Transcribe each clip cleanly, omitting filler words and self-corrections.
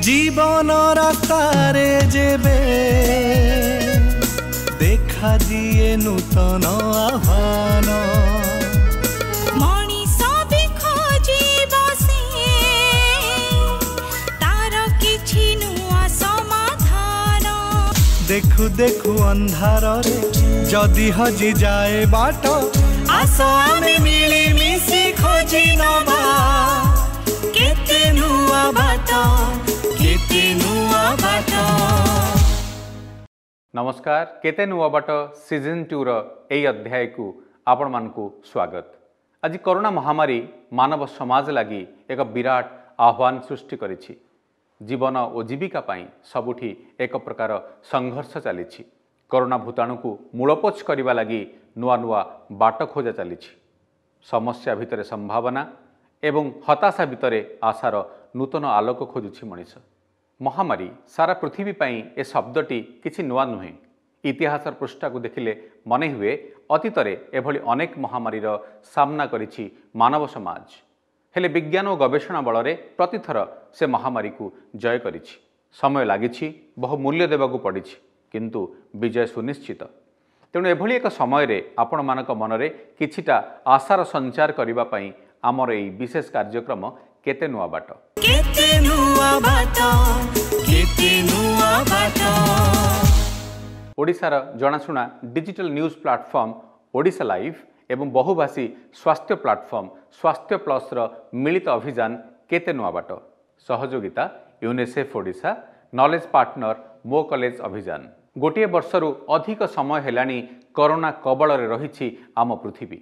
जीवन रास्तारे जेबे देखा दिए नूतन आह्वान देखु देखु अंधार रे जदि हजि जाए बाट आस आमे मिली मिसी खोजी नबा केते नुआ बाट केते नुआ बाट। नमस्कार, केते नुआ बाट सीजन 2 रो एई अध्याय को आपण मानकु स्वागत। आज कोरोना महामारी मानव समाज लगी एक विराट आह्वान सृष्टि करिछि। जीवन और जीविका पाई सबुठी एक प्रकार संघर्ष चली। कोरोना भूताणु को मूलपोछ करने लगी नुआ नुआ बाट खोजा चली। समस्या भितर संभावना एवं हताशा भितर आशार नूतन आलोक खोजुछि मनीष। महामारी सारा पृथ्वी पाई ए शब्दटी किछि नुआ नुहे। इतिहासर पृष्ठा को देखिले मने हुए अतीतरे एभली अनेक महामारीर सामना करिछि मानव समाज। हेले विज्ञान और गवेषणा बल रे प्रतिथर से महामारी को जय करिछि। समय लागिछि, बहु मूल्य देबाकू पड़िछि, किंतु विजय सुनिश्चित। तेणु एभली एक समय रे आपण मानक मनरे किछिटा आशार संचार करिबा पई आमर एई विशेष कार्यक्रम केते नुआ बाट। केते नुआ बाट केते नुआ बाट। ओडिशार जनाशुना digital news platform Odisha live एवं बहुभाषी स्वास्थ्य प्लेटफॉर्म स्वास्थ्य प्लस मिलित अभियान केते नुआ बाट सहयोगिता यूनिसेफ ओडिशा नॉलेज पार्टनर मो कॉलेज अभियान। गोटे वर्षरु अधिक समय हेलानी कोरोना कबल रे रहिछि आम पृथ्वी।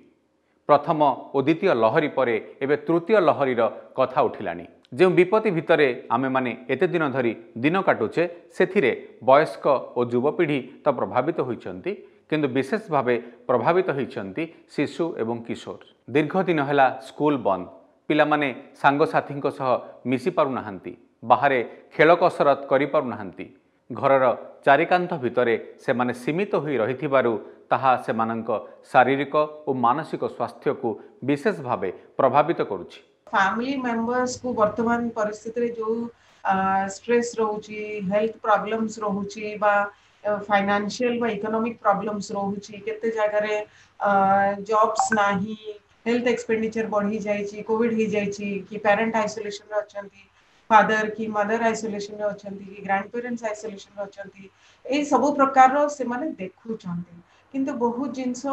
प्रथम और द्वितीय लहरी परे एबे तृतीय लहरीर कथा उठिलानी। जो विपत्ति भितरे आमे माने एते दिन धरी दिन काटुचे सेथिरे वयस्क और युवपीढ़ी तो प्रभावित होइछन्ति, किंतु विशेष भावे प्रभावित होइछन्ति शिशु एवं किशोर। दीर्घ दिन हेला स्कूल बंद, पिला माने सांग साथी सह मिसी पारु नाहंती, बाहरे खेल कसरत करि पारु नाहंती, घरर चारिकांथ भितरे से माने सीमित होई रहिथिबारु ताहा सेमानंक शारीरिक और मानसिक स्वास्थ्य को विशेष भावे प्रभावित करुछि। फैमिली मेंबर्स को वर्तमान परिस्थिति रे जो स्ट्रेस रहउछि, हेल्थ प्रॉब्लम्स रहउछि बा फाइनेंशियल बा इकोनॉमिक प्रॉब्लम्स रहउछि, केते जगह रे जॉब्स नाही, हेल्थ एक्सपेंडिचर बढ़ी जाइछि, कोविड ही जाइछि कि पेरेंट आइसोलेशन रे अछंती, फादर की मदर आइसोलेशन रे अछंती कि ग्रैंड पेरेंट्स आइसोलेशन रे अछंती। ए सब प्रकार रो से माने देखुचंती, किंतु बहुत जिंस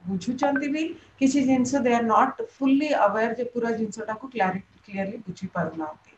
बुझुचंती भी किसी जिंस they are not fully aware जे पूरा जिंसटा को क्लियरली बुझी पारनाती।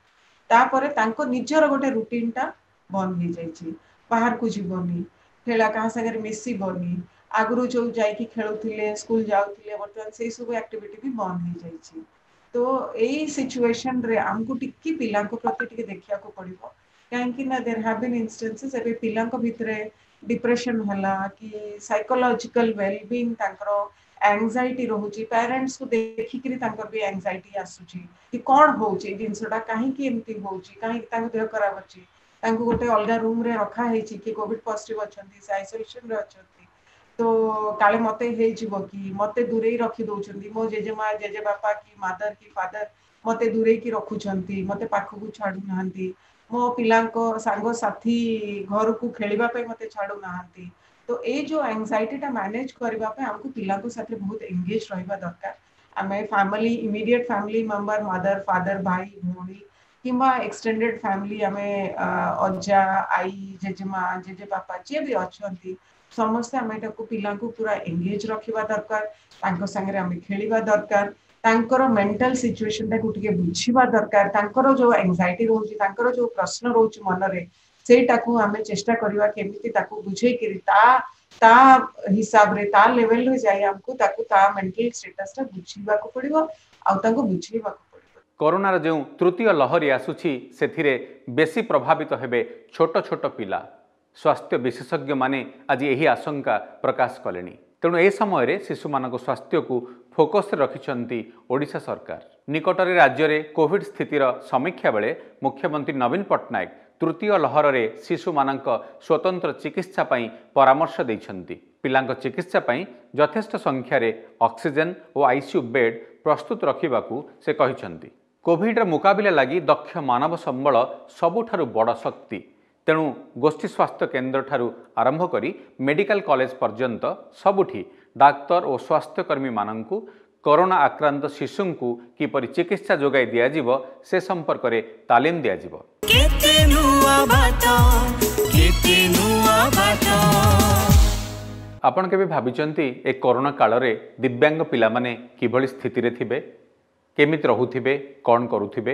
तापरे तांको निजर गोटे रूटीन टा बंद ही जाइछि, बाहर को जीवनी, खेला कहा संगे मिसिबनी, आगु जो जाइकी खेलुथिले स्कूल जाउथिले वर्तमान से सब एक्टिविटी भी बंद ही जाइछि। तो एई सिचुएशन रे हमको टिक्की पिला को प्रति टिके देखिया को पड़िबो, काहेकि ना देयर हैव बीन इंस्टेंसेस एबे पिला को भितरे डिप्रेशन हला कि साइकोलॉजिकल वेलबीइंग तांकरो एंजाइटी रहउची, पेरेंट्स को देखि करी तांकर भी एंजाइटी आसुची कि कोन होउची जिंसटा काहे कि एमती होउची, काहे तांको देह खराब अछि, तांको गोटे अलगा रूम रे रखा हेछि कि कोविड पॉजिटिव अछंती, से आइसोलेशन रे अछंती, तो काले मते हे जीवो कि मते दूरे ही रखि दोउछंती, मो जेजेमा जेजे बापा की मदर की फादर मते दूरे की रखुछंती, मते पाखु को छाडू नाहंती, मो पिलांको सांगो साथी घर को खेलिबा पे मते छाडू नाहंती। तो ए जो एंजाइटी टा मैनेज करबा पे हमको पिला को साथे बहुत एंगेज रहबा दरकार। हमें family immediate family member mother father भाई भौणी किंबा एक्सटेंडेड फैमिली हमें अज्जा आई जेजेमा जेजे बापा जे भी अछंती समस्त हमें को पिला को पूरा एंगेज रखिबा दरकार, तांको संगे हमें खेलिबा दरकार, तांकर मेंटल सिचुएशन टा को टिके बुझिबा दरकार, तांकर जो एंजाइटी रहउची, तांकर जो प्रश्न रहउची मन रे सेटा को हमें चेष्टा करबा केमिति ताको बुझे कि ता हिसाब रे ता लेवल रे जाय हमको ताको ता मेंटल स्टेटस टा बुझिबा को पड़िबो आ ताको बुझिबा को पड़िबो। कोरोनार जो तृतीय लहरी आसुछि सेथिरे बेसी प्रभावित हेबे छोट छोट पिला। स्वास्थ्य विशेषज्ञ माने आज यही आशंका प्रकाश कलेनी। तेणु ए समय शिशु मानक स्वास्थ्य को फोकस रखिछंती ओडिशा सरकार। निकटरे राज्य रे कोविड स्थितिर समीक्षा बेले मुख्यमंत्री नवीन पट्टनायक तृतीय लहर रे शिशु मानक स्वतंत्र चिकित्सा पई परामर्श दैछंती। पिलांक चिकित्सा पई यथेष्ट संख्यार ऑक्सीजन और आईसीयू बेड प्रस्तुत रखिबाकू से कहिछंती। कोविड मुकाबिला लगी दक्ष मानव संबल सबुठारु बड़ शक्ति। तेणु गोष्ठी स्वास्थ्य केन्द्र ठारू आरंभ करी मेडिकल कॉलेज पर्यंत सबुठी डाक्तर और स्वास्थ्यकर्मी मानंकु कोरोना आक्रांत शिशुंकु किपरि चिकित्सा जोगाई दियाजिव से संपर्क में तालीम दियाजिव। आपण केबे भाबिचंती ए कोरोना काल रे दिव्यांग पिला माने किभଳି स्थिति रे थिबे, केमिति रहुथिबे, कौन करुथिबे।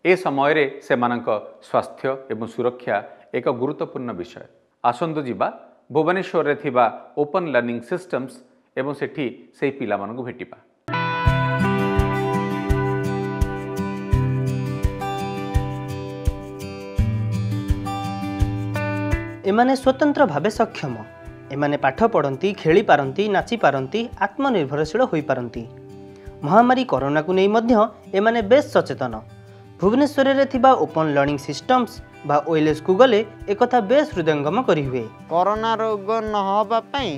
ए समय रे सेमानक स्वास्थ्य एवं सुरक्षा एक गुरुत्वपूर्ण विषय। आसंतु जिबा भुवनेश्वर रे थिबा ओपन लर्निंग सिस्टम्स एवं सेठी सेही पिला मानकु भेटिबा। एमाने स्वतंत्र भावे सक्षम, एमाने पाठ पढ़ती, खेली पारती, नाची पारती, आत्मनिर्भरशील होई पारती। महामारी कोरोना को नहीं मध्य एमाने बेस सचेतन। भुवनेश्वर रे थिबा ओपन लर्निंग सिस्टम्स बा ओएलएस को गले एक कथा बेस हृदयंगम करी हुए। कोरोना रोग न होबा पई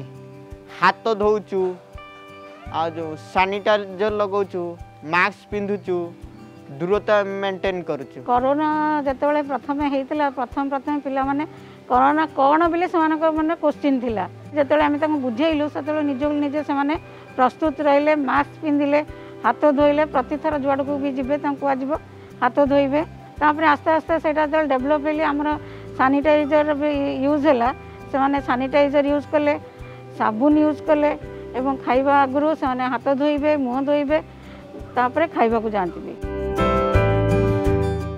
हाथ धोउचु, आ जो सैनिटाइजर लगाउचु, मास्क पिंधुचु, दूरता मेंटेन करूचु। कोरोना जतबेले प्रथम हेइतला प्रथम पिला माने कोरोना कौन बोले से मैंने क्वेश्चन थिला। जिते आम बुझेलु से निजे से प्रस्तुत रहिले, मास्क पिंधिले, हाथ धोइले, प्रतिथर जुआड़ को भी जीवे कहुव हाथ धोइबे। तापर आस्ते आस्ते से डेभलप हेली आमर सानिटाइजर यूज है, से सानिटाइजर यूज कले, साबुन यूज कले, एवं खाइबा आगु से हाथ धोइबे, मुँह धोइबे, तापर खाइबा को जाती भी।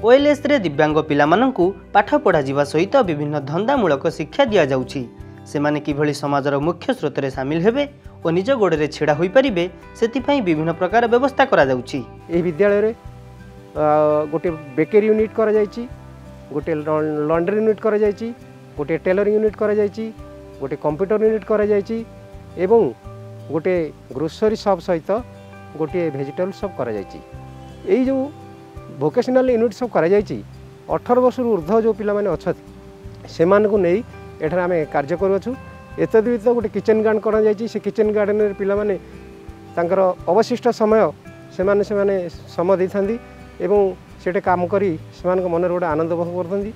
ओएलएस रे दिव्यांग पिलामानंकु पाठ पढ़ा जिवा सहित विभिन्न धंदामूलक शिक्षा दिया जाउछि। सेमाने किभଳି समाजर मुख्य स्रोत रे शामिल हेबे और निज गोड़े छेड़ा होई परिबे सेतिपई विभिन्न प्रकार व्यवस्था करा जाउछि। ए विद्यालय रे गोटे बेकरी यूनिट करा जाइछि, गोटे लॉन्ड्री यूनिट करा जाइछि, गोटे टेलरिंग यूनिट करा जाइछि, गोटे कंप्यूटर यूनिट करा जाइछि एवं गोटे ग्रोसरी शॉप सहित गोटे वेजिटेबल शॉप करा जाइछि। एई जो भोकेशनल यूनिट सब करा जाइछि 18 वर्ष ऊर्ध्व जो पिला माने अछथि सेमान को नहीं एठार आमे कार्य करूछु। एतद व्यतीत गोटे किचन गार्डन करा जाइछि। से किचन गार्डन रे पिला माने तांकर अवशिष्ट समय सेमाने समय दैथांदी एवं सेटे काम करी सेमान को मन रे गोटे आनंद भोग करथांदी।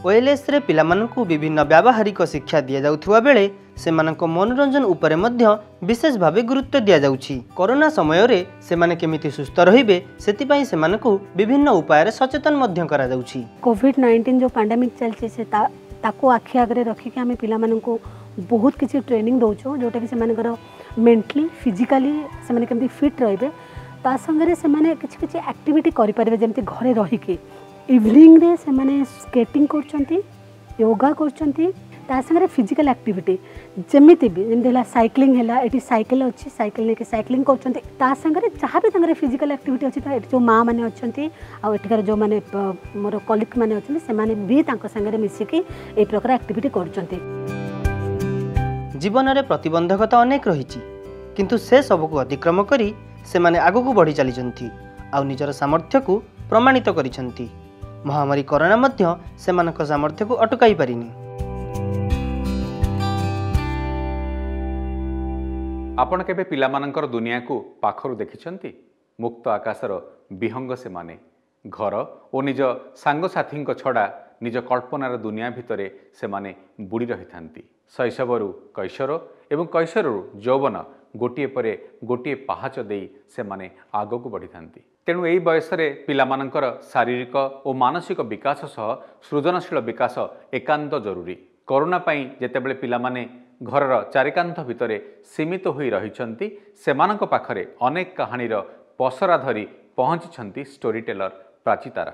ओएलएस रे पिलामानंकु विभिन्न व्यावहारिक शिक्षा दिया जाउथुवा बेले सेमानक मनोरंजन उपरे मध्य विशेष भावे गुरुत्व दिया जाउछि। कोरोना समय रे सेमाने केमिति सुस्थ रहिबे सेतिपई सेमानकु विभिन्न उपाय रे सचेतन मध्य करा जाउछि। कोविड-19 जो पैंडेमिक चलछि से ताको आखि आगरे रखी के आमे पिलामानंकु बहुत किछि ट्रेनिंग दउछो, जोटा कि सेमानकर मेंटली फिजिकली सेमाने केमिति फिट रहिबे। ता संगे सेमाने किछि किछि एक्टिविटी करि परिबे, जेमति घरे रहि के इवनिंग रे सेमाने स्केटिंग करछंती, योगा करछंती, ता संगे फिजिकल एक्टिविटी जेमिति भी जेमति हला साइक्लिंग हला, एटी साइकिल अछि, साइकिल लेके साइक्लिंग करछंती। ता संगे जहाँ भी तंगरे फिजिकल एक्टिविटी अछि ता एटी जो माँ माने अछंती आ एटिकार जो माने मोर कलिग माने अछंती सेमाने भी तांको संगे मिसि के ए प्रकार एक्टिविटी करछंती। जीवन रे प्रतिबंधकता अनेक रहिछि, किंतु से सब को अतिक्रम करी सेमाने आगु को बढ़ी चलीचंती आ निजर सामर्थ्य को प्रमाणित करिसंती। महामारी कोरोना मध्य सेमानक सामर्थ्य को अटकाई पारिनी। आपण केबे पिलामानंकर दुनिया को पाखरु देखिछंती? मुक्त आकाशर विहंग से माने घर और निज सांगसाथी छड़ा निज कल्पनार दुनिया भितरे से माने बुड़ी रही थांती। शैशवरु कैशोर एवं कैशोरु यौवन गोटिए परे गोटिए पहाच देई से माने आगो को बढ़ी थांती। तेणु एई बयस रे पिलामानंकर शारीरिक और मानसिक विकास सह सृजनशील विकास एकांत जरूरी। कोरोना पई जेतेबेले पिलामाने घरर चारिकांथ भितरे सीमित होई रहिछंती सेमानक पाखरे अनेक कहानीर पसरा धरी पहुंचिछंती स्टोरी टेलर प्राचीतारा।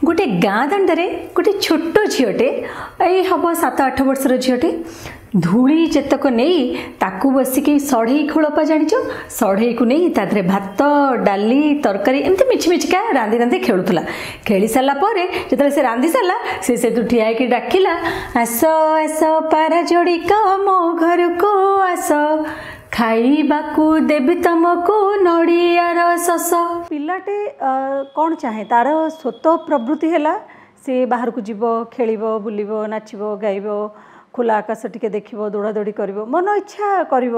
गोटे गाँ दांडे गोटे छोट झीटे ये हम 7-8 वर्षर झीटे धूली जेतक नहीं ताकू बसिकी सढ़ई खोलपा जाच सढ़ई को नहीं तादे भात डाली तरकारी एमती मिछि मिछिका रांधि रांधि खेलुला। खेली सारापर जो से रांधि सारा से ठिया कि डाकिला आस आस पारा जोड़िक मो घर को आस खाइबाकू देवी तुमको नड़ियार शस। पिलाटे कौन चाहे तार स्वतः प्रवृत्ति है सी बाहर को जीव खेल बुल नाचब गाइब खोला आकाश टिके देख दौड़ा दौड़ी कर मन इच्छा कर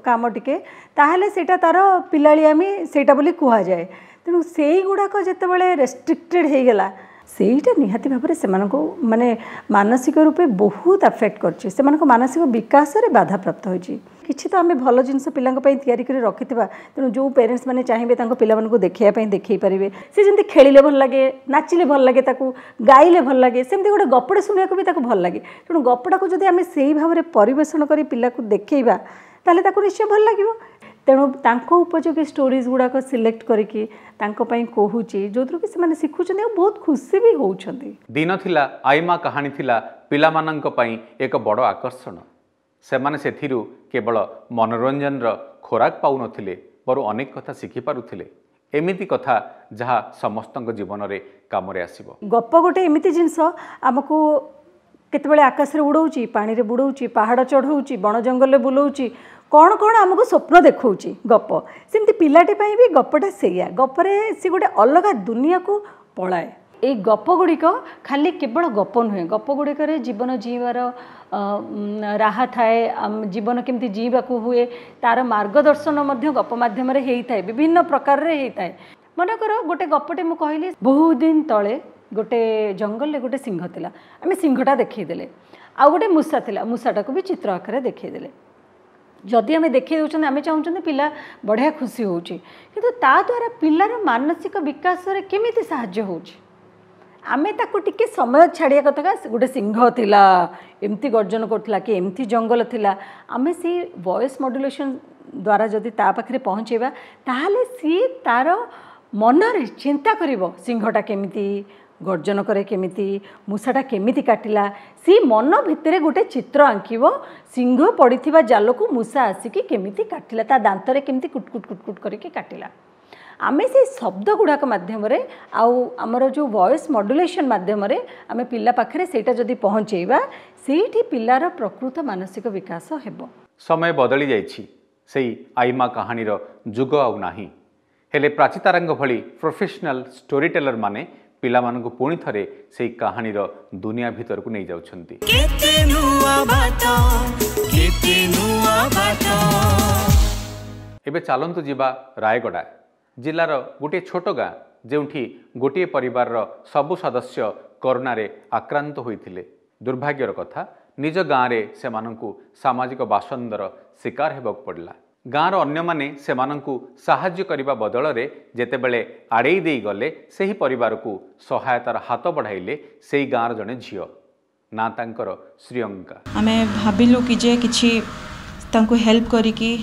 कम टिके ताहले सेटा तार पिलालियामी सेटा बोली कह जाए तेणु से गुड़ाक जिते रेस्ट्रिक्टेड हो गला सेटा निहाती भाव से माने मानसिक रूपे बहुत अफेक्ट करछि से मानसिक विकास रे बाधा प्राप्त होछि किछि तो आम भल जिनस पिलांक पई तैयारी करी रखिथिबा तेणु जो पेरेंट्स माने चाहिए तांको पिला मानकु देखिया पई देखै परिबे से जंती खेलिले भल लागे नाचिले भल लागे ताकू गाइले भल लागे सेमती गोटे गपड़े सुनिया को भी ताकू भल लागे तेणु गपड़ा को जदि आम सेही भाव रे परिवेषण करी पिला को देखैबा ताले ताकू निश्चय भल लागिवो तेणु तांको उपयोगी स्टोरीज गुड़ाक सिलेक्ट करके कहूची जो कि से शिखुंट बहुत खुशी भी होउछंती। दिन थिला आईमा कहानी थिला पिला मानंक पई एक बड़ आकर्षण से माने सेथिरु केवल मनोरंजन रो खोराक पाउ नथिले पर अनेक कथा शिखि पारुथिले एमिति कथा जहा समस्तक जीवन रे काम रे आसीबो। गप गोटे एमिति जिंस आमको केतबेले आकाश रे उड़ौची पानी रे बुड़ौची पहाड़ चढ़ौची बण जंगल रे बुलौची कौन कौन आमको स्वप्न देखौची गप सेमती पिलाटी पई भी गपटा सेया गपरे से गोटे अलग दुनिया को पलाए ए गप गुड़िक खाली केवल गप नुहे गप गुड़िक जीवन जीवार राह थाए जीवन केमती जीवाकू हुए तार मार्गदर्शन मध्य गप माध्यम होता है विभिन्न प्रकार रे होता है मनकर गोटे गपटे मु कहली बहुत दिन तले गोटे जंगल रे गोटे सिंह थिला आमे सिंहटा देखैदेले आ गोटे मूसा थिला मूसाटा को भी चित्र आकार देखैदेले जदि आम देखी दूसरे आम चाहूँ पिला बढ़िया खुशी होची किंतु ता द्वारा पिलार मानसिक विकास रे केमिति साहाय्य होची आमे ताको टिके समय छाड़िया कथा गोटे सिंह थिला एमती गर्जन करथिला कि एमती जंगल थिला आमे से वॉइस मॉड्यूलेशन द्वारा जदि ता पाखरे पहुँचेबा ताहाले सी तार मन रे चिंता करिवो सिंहटा केमिति गर्जन करे केमिति मूसाटा केमिति काटिला सी मन भितरे गोटे चित्र आंकिबो सिंह पड़िथिबा जाल को मूसा आसिकी केमिति काटिला ता दांत रे केमिति कुट कुट कुट करके काटिला आमे से शब्द गुड़ाक माध्यम रे आउ हमर जो वॉइस मॉड्यूलेशन माध्यम रे आमे पिल्ला पाखरे सेटा जदि पहुँचेबा सेठी पिल्लार प्रकृत मानसिक विकास हेबो। समय बदली जाइछि सेई आईमा कहानीर जुग आउ नाही हेले प्राचीतारंग भली प्रोफेशनल स्टोरी टेलर माने पिला मानकु पुणी थरे सेई कहानीर दुनिया भीतर को नहीं जाउछंती। केते नुआ बाटा केते नुआ बाटा एबे चालंतु जिबा रायगड़ा जिल्लार गोटे छोट गाँ जेउठी गोटे परिवार सबु सदस्य कोरोना रे आक्रांत होइथिले दुर्भाग्यर कथा निज गाँ रे से मानकु सामाजिक बासंदर शिकार हेबाक पड़ला गाँर अन्य माने से मानकु साहाय्य करिबा बदल रे जेतेबेले आड़ेई देई गले सेही परिवार को सहायतार हाथ बढ़ाइले सेही गाँर जने झियो ना तांकर श्रीयंका आमे भाबिलु कि जे किछि तांको हेल्प करिकि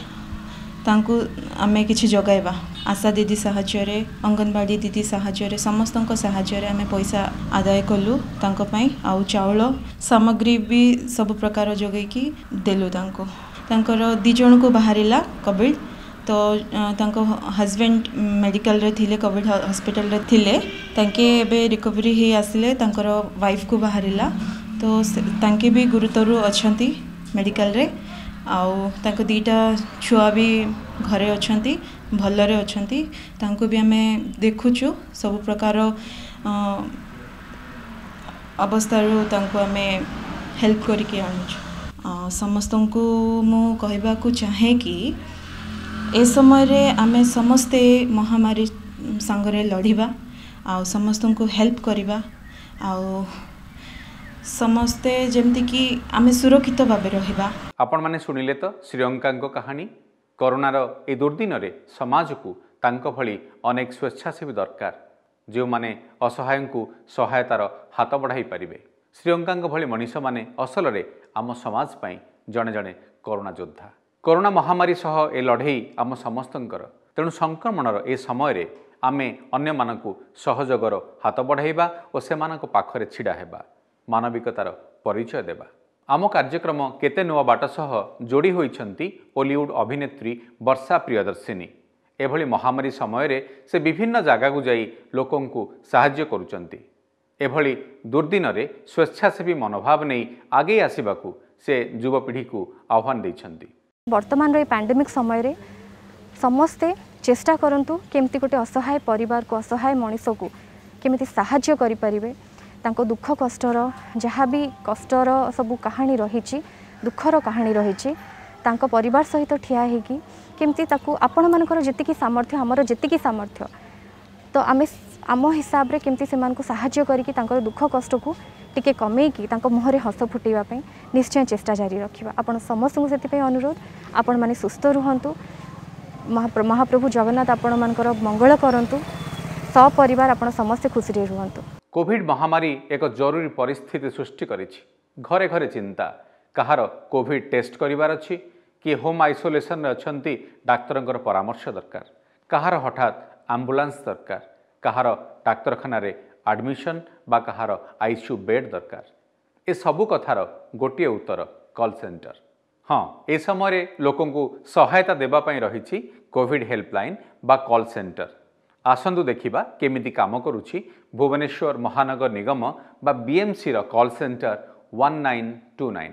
तांको आमे किछि जगाइबा आशा दीदी साहाय्य रे अंगनवाड़ी दीदी साहाय्य रे समस्तक साहाय्य रे आमे पैसा आदाय कलु तांको पई आउ चाउल सामग्री भी सब प्रकार जगै कि देलु तांको तांकर दी जन को बाहरिला कोविड तो तांको हस्बैंड मेडिकल रे थिले कोविड हॉस्पिटल रे थिले तांके एबे रिकवरी ही आसिले तांकर वाइफ को बाहरिला तो तांके भी गुरुतर अछंती मेडिकल रे आउ तांको दीटा छुआ भी घरे अछंती भलरे अछंती तांको भी आमे देखुछु सब प्रकार अवस्था रो तांको आमे हेल्प करके आनुछु समस्त को मु कहबा को चाहे कि ए समय रे आमे समस्ते महामारी संगरे लड़िबा आ समस्त को हेल्प करिबा आ समस्ते जेमति कि आमे सुरक्षित भाबे रहिबा। आपण माने सुनिले तो श्रीयंका कहानी कोरोनार ए दुर्दिन रे समाज को तांको भली अनेक स्वेच्छासेवी दरकार जो माने असहाय को सहायतार हाथ बढ़ाई पारिबे श्रीयंका भली मनीष माने असल रे आम समाज पाई जड़े जड़े कोरोना योद्धा कोरोना महामारी सह ए लड़ई आम समस्तंकर तेणु संक्रमणर ए समय रे आमे अन्य मानकु सहयोगर हाथ बढ़ाइबा और सेमानक पाखरे छिड़ा हेबा मानविकतार परिचय देबा। आम कार्यक्रम केते नुआ बाट सह जोड़ी होइछंती बॉलीवुड अभिनेत्री वर्षा प्रियदर्शिनी एभली महामारी समय रे से विभिन्न जगह को जाई लोकंकु साहाय्य करूचंती एभली दुर्दिन रे स्वेच्छासेवी मनोभाव नहीं आगे आसिबाकू से युवपीढ़ी को आह्वान देइछंती। वर्तमान रे पैंडेमिक समय रे समस्ते चेष्टा करंतु केमती गोटे असहाय परिवार को असहाय मनीष को केमती साहाय्य करि परिबे तांको दुख कष्टर जहाँ भी कष्टर सबू कहानी रही दुखर कहानी रही तांको परिवार सहित ठिया होगी केमती ताकू आपण मानकर जेतिकी सामर्थ्य आमर जेतिकी सामर्थ्य तो आमे आम हिसाब रे केमती से मानकु सहाय्य करिकी तांकर दुख कष्ट को टिके कमेकी तांको मुहरे हस फुटेबा पई निश्चय चेष्टा जारी रखिबा। आपण समस्त को सेति पई अनुरोध आपण माने सुस्थ रुहंतु महाप्रभु जगन्नाथ आपण मानकर मंगल करंतु सपरिवार आपण समस्त खुशी रे रुहंतु। कोविड महामारी एक जरूरी परिस्थिति सृष्टि करिछि। घरे घरे चिंता कहार कोविड टेस्ट करिवार अछि कि होम आइसोलेशन रे अछंती डाक्तरंकर परामर्श दरकार कहार हठात एम्बुलेंस दरकार कहार डाक्तरखाना रे एडमिशन बा कहार आईसीयू बेड दरकार ए सबु कथार गोटे उत्तर कॉल सेंटर। हाँ ए समय लोकों को सहायता देबा पई रहिछि कोविड हेल्पलाइन बा कॉल सेंटर। आसंतु देखिबा केमिति काम करूछि भुवनेश्वर महानगर निगम बा बीएमसी रो कॉल सेंटर 1929।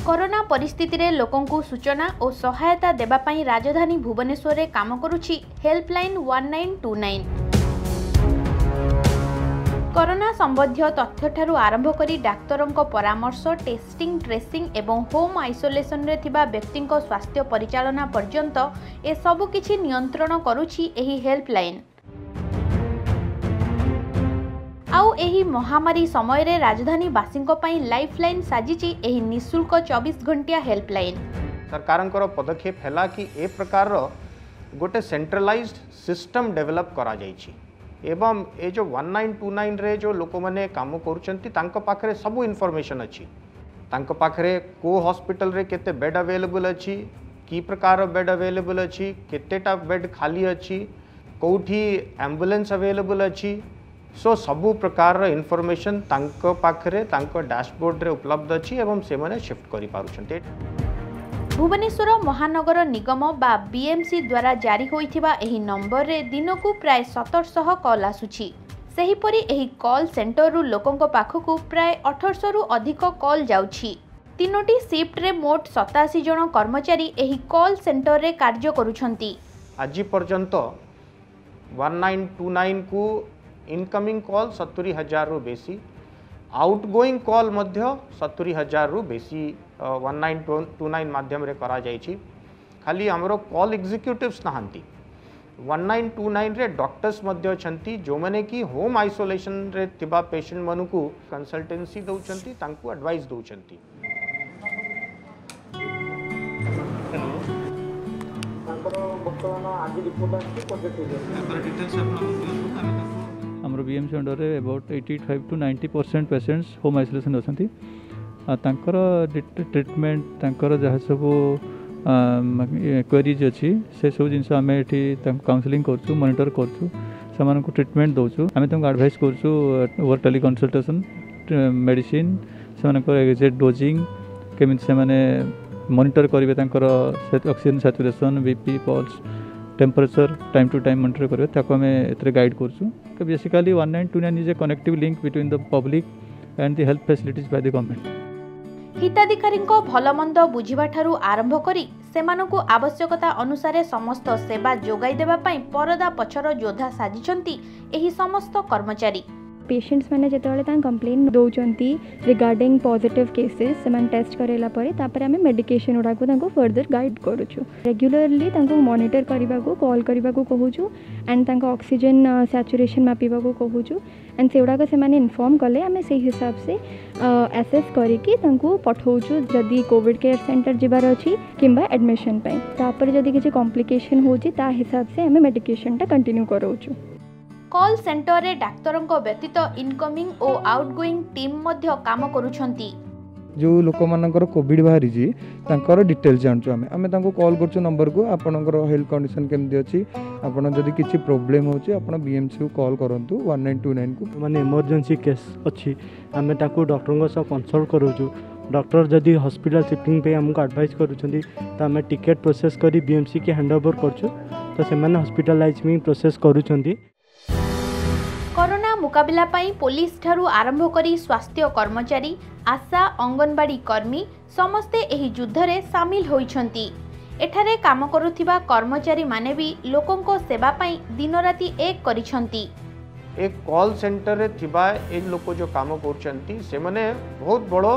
कोरोना परिस्थिति रे लोकों को सूचना और सहायता देबा पई राजधानी भुवनेश्वर रे काम करूछि हेल्पलाइन 1929। कोरोना संबंधी तथ्य ठारू आरंभ करी डाक्तरंको परामर्श टेस्टिंग ट्रेसिंग एवं होम आइसोलेशन रे थिबा व्यक्तिंको स्वास्थ्य परिचालना पर्यंत ए सबु किछि नियंत्रण करूछि एही हेल्पलाइन। आउ एही महामारी समय रे राजधानी वासिंको पई लाइफलाइन साजिछि एही निशुल्क 24 घंटिया हेल्पलाइन। सरकारंकर पदक्षेप हैला कि ए प्रकार गोटे सेंट्रलाइज्ड सिस्टम डेवलप करा जाइछि एवं ए जो 1929 रे जो लोक माने काम करूचंती तांको पाखरे सब इनफॉरमेशन अछि तांको पाखरे को हॉस्पिटल रे केते बेड अवेलेबल अछि की प्रकार बेड अवेलेबल अछि केतेटा बेड खाली अछि कोठी एम्बुलेंस अवेलेबल अछि सो सबु प्रकार इनफॉरमेशन तांको पाखरे तांको डैशबोर्ड रे उपलब्ध अछि एवं से माने शिफ्ट करि पारुछन्ते। भुवनेश्वर महानगर निगम बा बीएमसी द्वारा जारी होइथिबा एही नंबर रे दिनकू प्राय 1700 कॉल आसुछि। सेहीपरि एही कॉल सेंटर रु लोकंको पाखकू प्राय 1800 रु अधिक कॉल जाउछि। तीनोटी शिफ्ट रे मोट 87 जन कर्मचारी एही कॉल सेंटर रे कार्य करूछन्ती। आज पर्यंत 1929 को इनकमिंग कॉल 70,000 रु बेसी आउटगोइंग कॉल मध्य 70,000 रु बेसी 1929 माध्यम रे करा जाइछि। खाली हमरो कॉल एग्जीक्यूटिव्स नहांती 1929 रे डॉक्टर्स मध्य छंती जो माने कि होम आइसोलेशन रे थिबा पेशेंट मानु को कंसल्टेंसी दउछंती तांको एडवाइस दउछंती। हमरो बीएमसी अंडर रे about 85 to 90% patients home isolation अछंती तांकर ट्रीटमेंट तांकर जहाँ सब क्वेरीज अच्छी से सब जिन आम ये काउंसलिंग करूँ मॉनिटर करूँ से ट्रीटमेंट दौचु आम तुमको एडवाइस करूँ ओवर टेलीकनसल्टेशन मेडिसिन से एग्जैक्ट डोजिंग केमी से मॉनिटर करेंगे oxygen saturation BP pulse temperature time to time monitor करेंगे ताको आम ए गाइड करूँ। Basically 1929 is a connective link between the public and the health facilities by the government. हिताधिकारींको भलमंद बुझिबा ठारू आरंभ करी सेमानकु आवश्यकता अनुसारे समस्त सेवा जोगाई देबा पई परदा पछर योद्धा साजिछंती एही समस्त कर्मचारी। पेशेंट्स मैंने जितेबाला कंप्लेन दौरान रिगार्डिंग पॉजिटिव केसेस से टेस्ट करेला परे तापर आमे मेडिकेशन गुड़ा को फर्दर गाइड करूँ रेगुलरली मॉनिटर करने को कॉल करने को कहूँ एंड ऑक्सीजन सैचुरेशन मापिबा को कहूँ एंड से गुड़ाक से इनफॉर्म कले आम से हिसाब से एसेस करके पठाऊँ जदि कोविड केयर सेंटर जीवार अच्छी किंबा एडमिशन तापर जदि किसी कॉम्प्लिकेशन होची ता हिसाब से आम मेडिकेशनटा कंटिन्यू कराऊँ। कॉल सेंटर रे डाक्तरंको व्यतीत इनकमिंग और आउटगोइंग टीम मध्य काम करूछंती। जो लोक मानकर कोविड बाहरी जी तांकर डिटेल्स जानचु आमे तांको कॉल करछु नंबर को आपनकर हेल्थ कंडीशन केमदी अछि आपन जदि किछि प्रॉब्लम होछि आपन बीएमसी को कॉल करंतु 1929 को माने इमरजेंसी केस अछि आमे ताको डॉक्टर से कंसल्ट करूछु डॉक्टर जदि हॉस्पिटल शिफ्टिंग पे हमको एडवाइस करूछंती त आमे टिकट प्रोसेस करी बीएमसी के हैंडओवर करछु तो से माने हॉस्पिटलाइजिंग प्रोसेस करूछंती। कोरोना मुकाबिला पाई पुलिस ठारू आरंभ करी स्वास्थ्य कर्मचारी आशा अंगनवाड़ी कर्मी समस्ते एही युद्ध रे शामिल होइछंती। एठारे काम करुथिबा कर्मचारी माने भी लोकंको सेवा पई दिन राति एक करिसंती। एक कॉल सेंटर रे थिबा ए लोक जो काम करचंती से माने बहुत बड़ो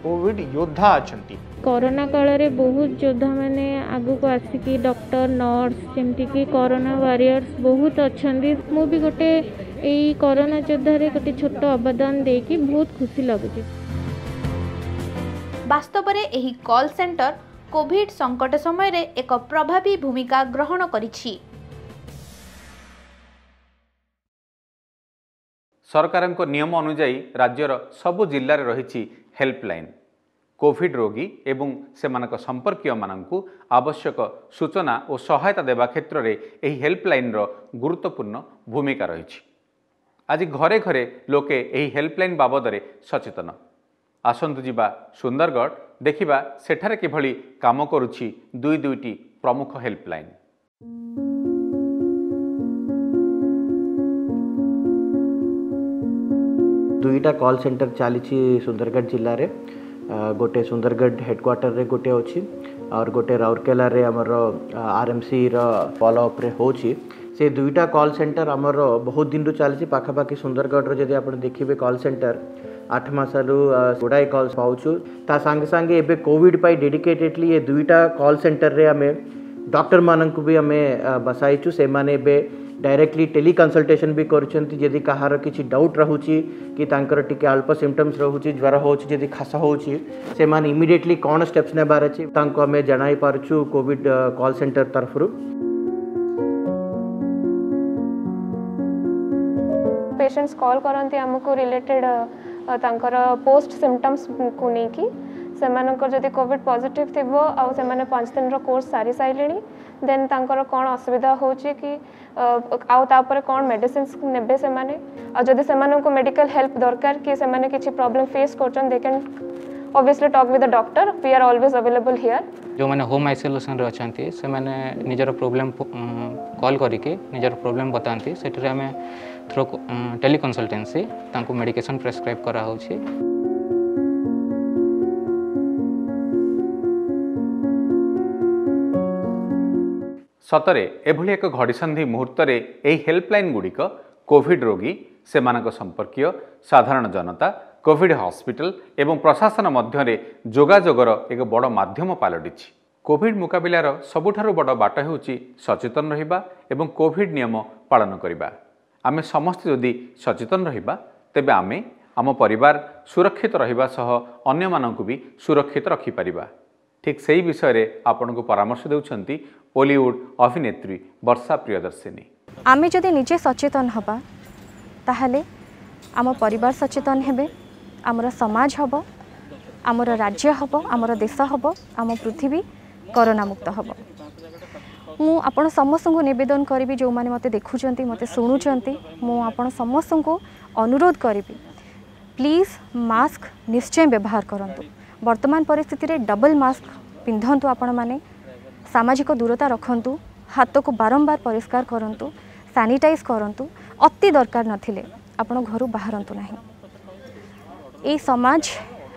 कोविड योद्धा अछंती। कोरोना काल रे बहुत योद्धा माने आगु को आसिकी डॉक्टर नर्स जेमती कि कोरोना वॉरियर्स बहुत अछंती। मु भी गोटे एई कोरोना योद्धा रे गोटे छोट अवदान देकी बहुत खुशी लागुची। वास्तव रे एही कॉल सेंटर कोविड संकट समय रे एक प्रभावी भूमिका ग्रहण करिछि। सरकारଙ୍କ नियम अनुଯାयी राज्यर सबु जिल्ला रे रहिछि हेल्पलाइन। कोविड रोगी एवं सेमानक संपर्कीय माननकु आवश्यक सूचना और सहायता देवा क्षेत्र में एही हेल्पलाइन रो गुरुत्वपूर्ण भूमिका रहिछि। आज घरे घरे लोके एही हेल्पलाइन बाबद रे सचेतन। आसंतु जिबा सुंदरगढ़ देखिबा सेठारे किभली काम करूछि दुईटी प्रमुख हेल्पलाइन। दुईटा कॉल सेंटर चली सुंदरगढ़ जिले में। गोटे सुंदरगढ़ हेडक्वार्टर रे गोटे अच्छी और गोटे राउरकेला रे हमर आरएमसी फॉलो अप रे होची। से दुईटा कॉल सेंटर हमर बहुत दिन रु चली पाखापाखि सुंदरगढ़ रो जदि आपण देखिबे कॉल सेंटर 8 मासरू गुड़ाई कॉल्स पाउछु। ता संगे संगे एबे कोविड पाई डेडिकेटेडली ये दुईटा कॉल सेंटर रे हमें डॉक्टर माननकु भी हमें बसाइछु। से माने बे डायरेक्टली टेली कंसल्टेशन भी करुछंती। जदि कहार किछि डाउट रहूची कि तांकर टिके अल्प सिम्पटम्स रहूची ज्वर होची जदि खास होची से माने इमिडिएटली कोन स्टेप्स ने बारे अछि तांको हमें जणाई पारछु कोविड कॉल सेंटर तरफरु। पेशेंट्स कॉल करंती हमको रिलेटेड तांकर पोस्ट सिम्पटम्स को नेकी सेमानकर जदि कोविड पॉजिटिव थिबो आ सेमाने 5 दिन रो कोर्स सारी साइलेनी देन तांकर कोन असुविधा होची कि आउ तापर कोन मेडिसिन्स नेबे सेमाने आ जदि सेमाननको मेडिकल हेल्प दरकार कि सेमाने किछि प्रॉब्लम फेस करचन they can obviously talk with the doctor. We are always available here. जो माने होम आइसोलेशन रे अछंती से माने निजर प्रॉब्लम कॉल करिके निजर प्रॉब्लम बतांती सेटरे हमें थ्रू टेली कंसल्टेंसी तांको मेडिकेशन प्रेस्क्राइब करा होछि। सतरे एभली एक घड़ीसंधि मुहूर्त रे एही हेल्पलाइन गुड़िक कोविड रोगी सेमानक संपर्कीय साधारण जनता कोविड हॉस्पिटल एवं प्रशासन मध्य जोगाजोगर एक बड़ माध्यम पलटिछि। कोविड मुकाबिलार सबुठारु बड़ बाट हेउछि सचेतन रहिबा एवं कोविड नियम पालन करिबा। आमे समस्त जदि सचेतन रहिबा तेबे आमे आम परिवार सुरक्षित रहिबा सह अन्य मानकु भी सुरक्षित रखि परिबा। ठीक सही विषय रे आपन को परामर्श देउछंती बॉलीवुड अभिनेत्री वर्षा प्रियदर्शिनी। आमे जदि निजे सचेतन हबा ताहले आम परिवार सचेतन हेबे, आमर समाज हबो, आमर राज्य हबो, आमर देश हबो, आम पृथ्वी कोरोना मुक्त हबो। मु आपण समस्त को निवेदन करी जो माने मते देखुचंती मते सुनुचंती मु आपण समस्त को अनुरोध करी प्लीज मास्क निश्चय व्यवहार करंतु। वर्तमान परिस्थिति रे डबल मास्क पिंधंतु आपण माने, सामाजिक दूरता रखंतु, हाथ को बारंबार परिष्कार करंतु, सैनिटाइज करंतु, अति दरकार नथिले आपण घर बाहरंतु नाही। ए समाज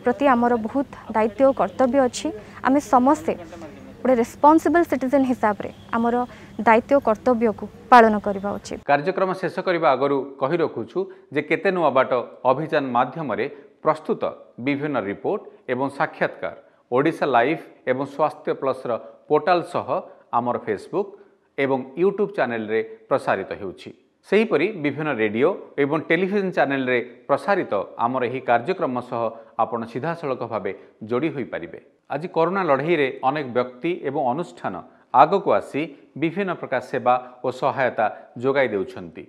प्रति आमर बहुत दायित्व कर्तव्य अच्छी। आमे समस्ते गोटे रेस्पॉन्सिबल सिटीजन हिसाब रे आमर दायित्व कर्तव्य को पालन करबा उचित। कार्यक्रम शेष करबा आगरु कहि रखुछु जे केते नुआ बाट अभियान माध्यम रे प्रस्तुत विभिन्न रिपोर्ट एवं साक्षात्कार ओडिशा लाइव एवं स्वास्थ्य प्लस र पोर्टाल सह आमर फेसबुक एवं यूट्यूब चैनल रे प्रसारित हेउछि। सेहीपरि विभिन्न रेडियो एवं टेलीविजन चैनल रे प्रसारित आमर एही कार्यक्रम सह आपण सीधासलख भावे जोड़ी होई परिबे। आज कोरोना लड़ाई रे अनेक व्यक्ति एवं अनुष्ठान आगको आसी विभिन्न प्रकार सेवा और सहायता जोगाई देउछंती।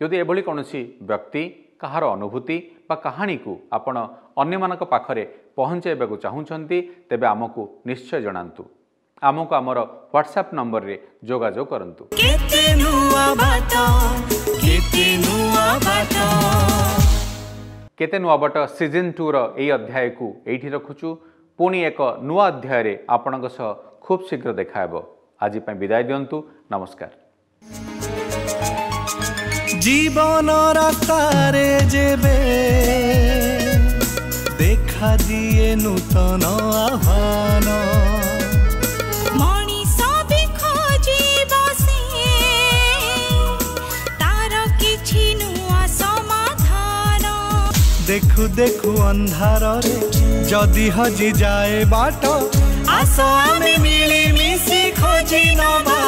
यदि एभली कोनोसी व्यक्ति कहार अनुभूति बा कहानी को आपण अन्य मानक पाखरे पहुंचाइबाकू चाहुचंती तेबे आमको निश्चय जणांतु। आमको आमर व्हाट्सएप नंबर रे जोगाजोग करंतु। केते नुआ बाट सीजन 2 रो एई अध्याय को एठी रखुछु। पुणी एक नुआ अध्याय रे आपणक सह खूब शीघ्र देखायब। आज पई विदाय दियंतु। नमस्कार। जीवन रास्तारे जेबे देखा दिए नूतन आह्वान। देखु देखु अंधार रे जदि हजि जाए बाट आस आमे मिली मिसी खोजी नबा